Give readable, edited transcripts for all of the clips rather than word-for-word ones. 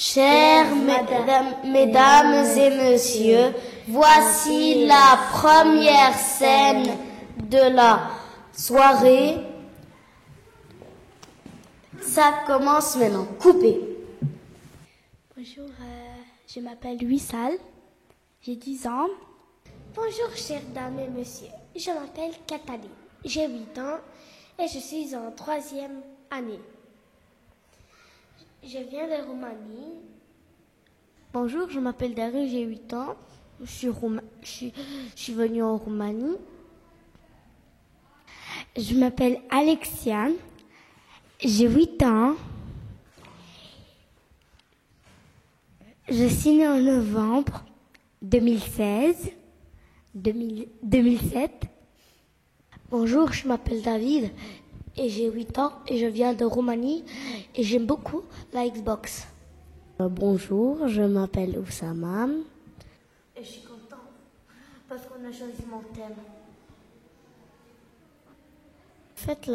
Chères mesdames et messieurs, voici la première scène de la soirée. Ça commence maintenant. Coupez. Bonjour, je m'appelle Wissal, j'ai 10 ans. Bonjour, chères dames et messieurs, je m'appelle Kathalie, j'ai 8 ans et je suis en 3e année. Je viens de Roumanie. Bonjour, je m'appelle Daru, j'ai 8 ans. Je suis venue en Roumanie. Je m'appelle Alexiane, j'ai 8 ans. Je suis née en novembre 2007. Bonjour, je m'appelle David et j'ai 8 ans et je viens de Roumanie et j'aime beaucoup la Xbox. Bonjour, je m'appelle Oussama. Et je suis content parce qu'on a choisi mon thème. En fait,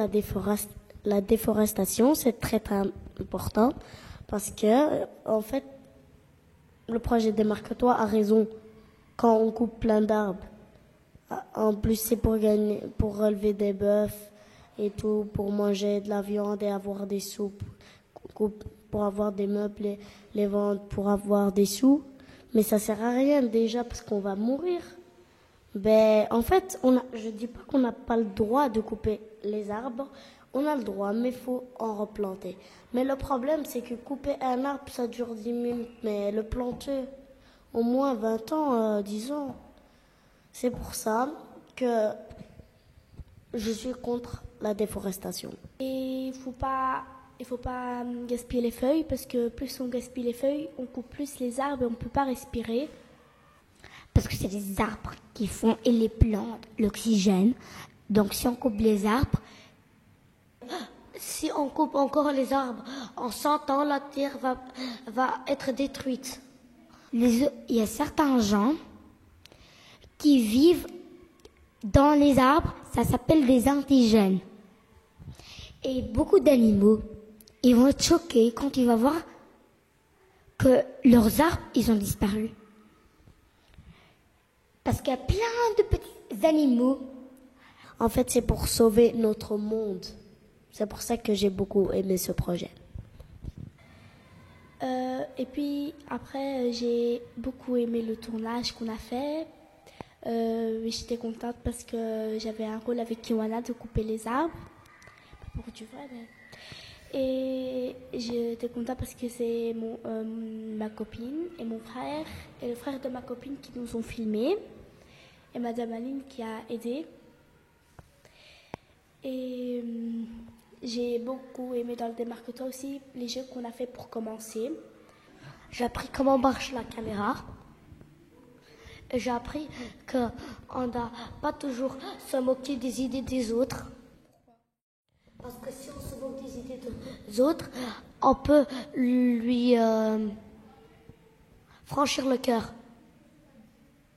la déforestation, c'est très important parce que, en fait, le projet Démarque-toi a raison. Quand on coupe plein d'arbres, en plus c'est pour relever des bœufs et tout, pour manger de la viande et avoir des sous, pour avoir des meubles et les vendre pour avoir des sous. Mais ça sert à rien déjà parce qu'on va mourir. Ben, en fait, je dis pas qu'on n'a pas le droit de couper les arbres. On a le droit, mais il faut en replanter. Mais le problème, c'est que couper un arbre, ça dure 10 minutes. Mais le planter, au moins 20 ans, 10 ans. C'est pour ça que je suis contre la déforestation. Et il faut pas gaspiller les feuilles parce que plus on gaspille les feuilles, on coupe plus les arbres et on ne peut pas respirer. Parce que c'est les arbres qui font et les plantes l'oxygène. Donc si on coupe les arbres, si on coupe encore les arbres, en 100 ans, la terre va être détruite. Il y a certains gens qui vivent dans les arbres, ça s'appelle des indigènes. Et beaucoup d'animaux, ils vont être choqués quand ils vont voir que leurs arbres, ils ont disparu. Parce qu'il y a plein de petits animaux. En fait, c'est pour sauver notre monde. C'est pour ça que j'ai beaucoup aimé ce projet. Et puis après, j'ai beaucoup aimé le tournage qu'on a fait. J'étais contente parce que j'avais un rôle avec Kiwana de couper les arbres. Pas beaucoup tu vois, mais... Et j'étais contente parce que c'est ma copine et mon frère et le frère de ma copine qui nous ont filmés. Et Madame Aline qui a aidé. Et j'ai beaucoup aimé dans le Démarque-toi aussi les jeux qu'on a fait pour commencer. J'ai appris comment marche la caméra. Et j'ai appris qu'on ne doit pas toujours se moquer des idées des autres. Parce que si on se moque des idées des autres, on peut lui franchir le cœur.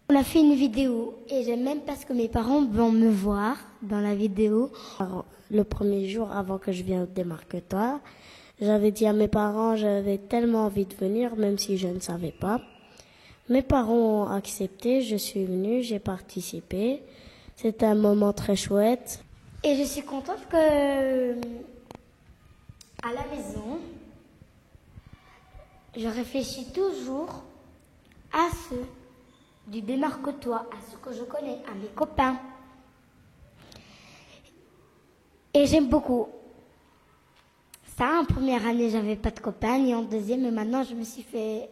On a fait une vidéo et j'aime même parce que mes parents vont me voir dans la vidéo. Alors, le premier jour avant que je vienne au Démarque-toi, j'avais dit à mes parents, j'avais tellement envie de venir, même si je ne savais pas. Mes parents ont accepté, je suis venue, j'ai participé. C'était un moment très chouette. Et je suis contente que, à la maison, je réfléchis toujours à ceux du Démarque-toi, à ceux que je connais, à mes copains. Et j'aime beaucoup. Ça, en première année, j'avais pas de copains, et en deuxième, et maintenant, je me suis fait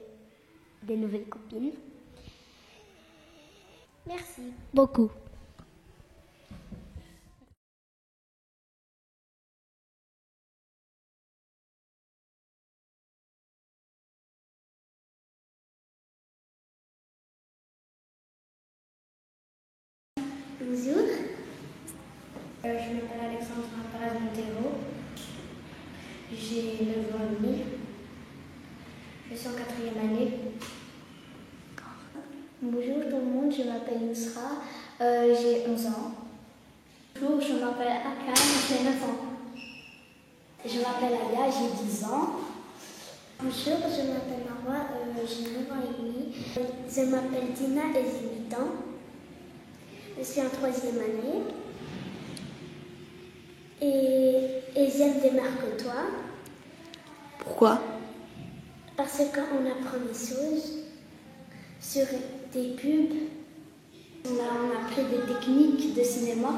des nouvelles copines. Merci beaucoup. Bonjour, je m'appelle Alexandra Perez-Montero, j'ai 9 ans et demi, je suis en 4e année. Bonjour tout le monde, je m'appelle Yousra, j'ai 11 ans. Bonjour, je m'appelle Akane, j'ai 9 ans. Je m'appelle Aya, j'ai 10 ans. Bonjour, je m'appelle Marwa, j'ai 9 ans et demi. Je m'appelle Dina et j'ai 8 ans. Je suis en 3e année. Et j'aime Démarque que toi. Pourquoi? Parce qu'on apprend des choses sur des pubs. On a appris des techniques de cinéma.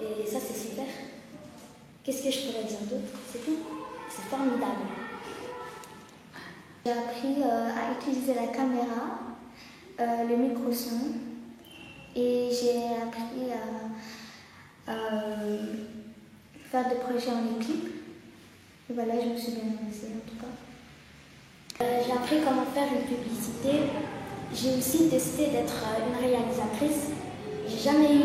Et ça, c'est super. Qu'est-ce que je pourrais dire d'autre? C'est tout. C'est formidable. J'ai appris à utiliser la caméra, le micro-son, et j'ai appris à faire des projets en équipe. Et voilà, je me suis bien amusée en tout cas. J'ai appris comment faire une publicité. J'ai aussi testé d'être une réalisatrice. J'ai jamais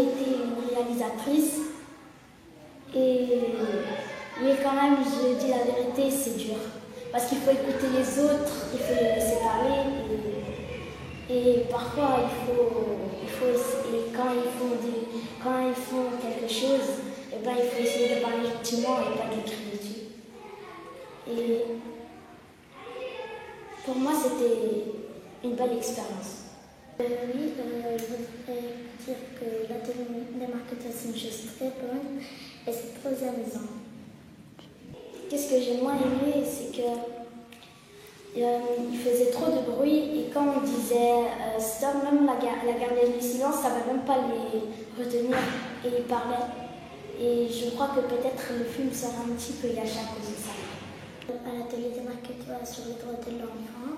été une réalisatrice. Mais quand même, je dis la vérité, c'est dur. Parce qu'il faut écouter les autres, il faut les laisser parler. Et parfois, quand ils font quelque chose, il faut essayer de parler gentiment et pas d'écrire dessus. Et pour moi, c'était une belle expérience. Oui, je voudrais dire que l'atelier des marketeurs, c'est une chose très bonne et c'est très amusant. Qu'est-ce que j'ai moins aimé, c'est que il faisait trop de bruit et quand on disait stop, même la gardienne du silence, ça ne va même pas les retenir et ils parlaient. Et je crois que peut-être le film sera un petit peu gâché à cause de ça. À l'atelier des marketeurs sur les droits de l'enfant,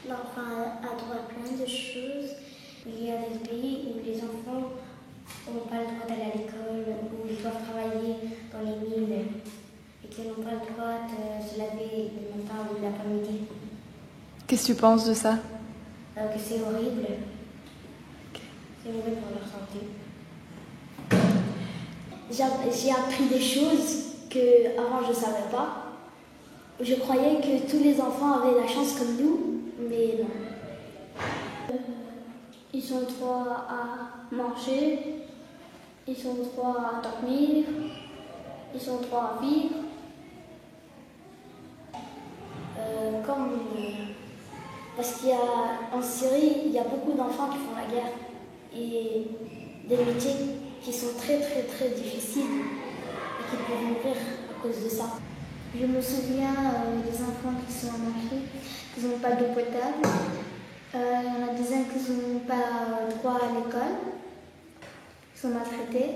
l'enfant a droit à plein de choses. Il y a des pays où les enfants n'ont pas le droit d'aller à l'école, où ils doivent travailler dans les mines et qu'ils n'ont pas le droit de se laver le matin ou l'après-midi. Qu'est-ce que tu penses de ça? Que c'est horrible. C'est mauvais pour leur santé. J'ai appris des choses que avant je ne savais pas. Je croyais que tous les enfants avaient la chance comme nous, mais non. Ils sont droits à manger, ils ont droit à dormir, ils ont droit à vivre. Parce qu'en Syrie, il y a beaucoup d'enfants qui font la guerre et des métiers qui sont très très très difficiles et qui peuvent mourir à cause de ça. Je me souviens des enfants qui sont en Afrique, qui n'ont pas d'eau potable. Il y en a des uns qui n'ont pas droit à l'école, qui sont maltraités.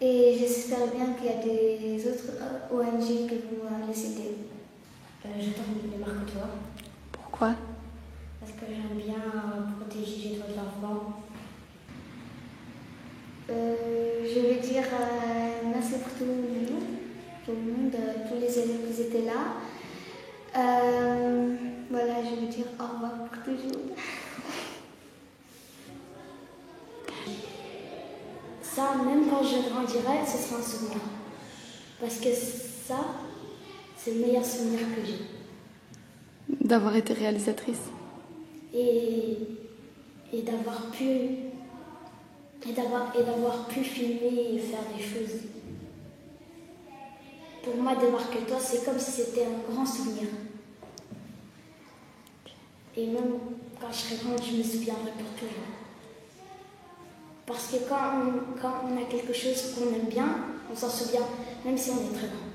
Et j'espère bien qu'il y a des autres ONG qui vont les aider. Je termine les marques toi. Pourquoi? Parce que j'aime bien protéger les droits de l'enfant. Je vais dire merci pour tout le monde, tous les élèves qui étaient là. Voilà, je vais dire au revoir pour toujours. Ça, même quand je grandirai, ce sera un souvenir. Parce que ça, c'est le meilleur souvenir que j'ai. D'avoir été réalisatrice. Et d'avoir pu filmer et faire des choses. Pour moi, Démarque-toi, c'est comme si c'était un grand souvenir. Et même quand je serai grande, je me souviendrai pour toujours. Parce que quand on a quelque chose qu'on aime bien, on s'en souvient, même si on est très grand.